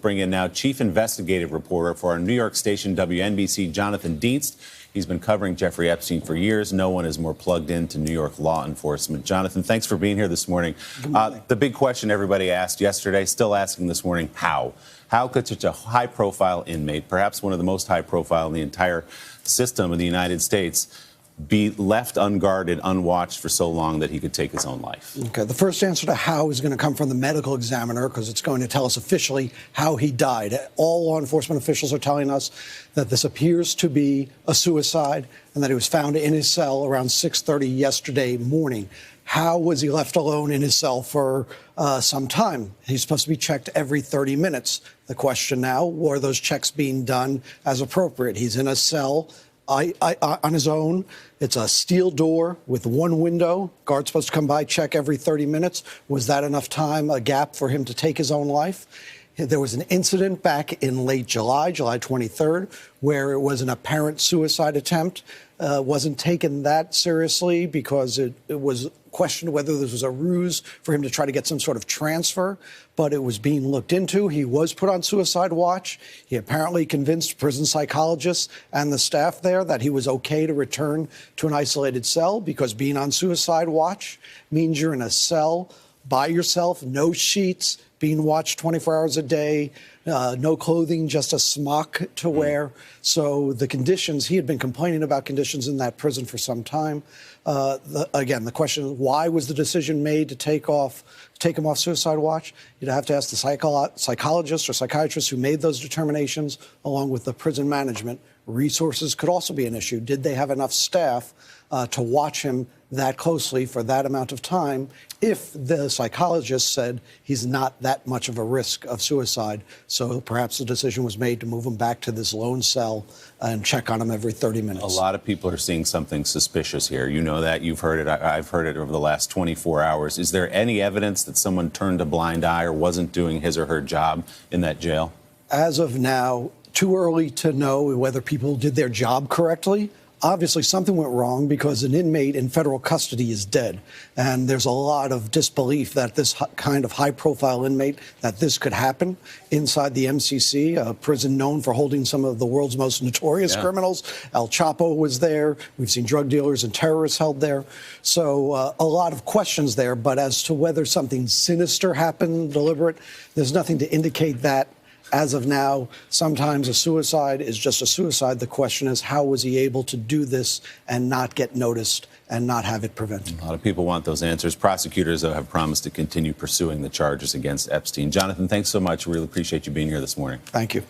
bring in now chief investigative reporter for our New York station WNBC, Jonathan Dienst. He's been covering Jeffrey Epstein for years. No one is more plugged into New York law enforcement. Jonathan, thanks for being here this morning. The big question everybody asked yesterday, still asking this morning, how? How could such a high-profile inmate, perhaps one of the most high-profile in the entire system of the United States, be left unguarded, unwatched for so long that he could take his own life? Okay, the first answer to how is going to come from the medical examiner, because it's going to tell us officially how he died. All law enforcement officials are telling us that this appears to be a suicide and that he was found in his cell around 6:30 yesterday morning. How was he left alone in his cell for some time? He's supposed to be checked every 30 minutes. The question now, were those checks being done as appropriate? He's in a cell on his own. It's a steel door with one window. Guard's supposed to come by, check every 30 minutes. Was that enough time, a gap for him to take his own life? There was an incident back in late July 23rd, where it was an apparent suicide attempt. Wasn't taken that seriously because it was questioned whether this was a ruse for him to try to get some sort of transfer, but it was being looked into. He was put on suicide watch. He apparently convinced prison psychologists and the staff there that he was okay to return to an isolated cell, because being on suicide watch means you're in a cell by yourself, no sheets, being watched 24 hours a day, no clothing, just a smock to wear. So the conditions, he had been complaining about conditions in that prison for some time. Again, the question is, why was the decision made to take him off suicide watch? You'd have to ask the psychologists or psychiatrists who made those determinations, along with the prison management. Resources could also be an issue. Did they have enough staff to watch him that closely for that amount of time if the psychologist said he's not that much of a risk of suicide? So perhaps the decision was made to move him back to this lone cell and check on him every 30 minutes. A lot of people are seeing something suspicious here. You know that. You've heard it. I've heard it over the last 24 hours. Is there any evidence that someone turned a blind eye or wasn't doing his or her job in that jail? As of now, too early to know whether people did their job correctly. Obviously, something went wrong, because an inmate in federal custody is dead. And there's a lot of disbelief that this kind of high-profile inmate, that this could happen inside the MCC, a prison known for holding some of the world's most notorious criminals. El Chapo was there. We've seen drug dealers and terrorists held there. So a lot of questions there. But as to whether something sinister happened, deliberate, there's nothing to indicate that. As of now, sometimes a suicide is just a suicide. The question is, how was he able to do this and not get noticed and not have it prevented? A lot of people want those answers. Prosecutors, though, have promised to continue pursuing the charges against Epstein. Jonathan, thanks so much. Really appreciate you being here this morning. Thank you.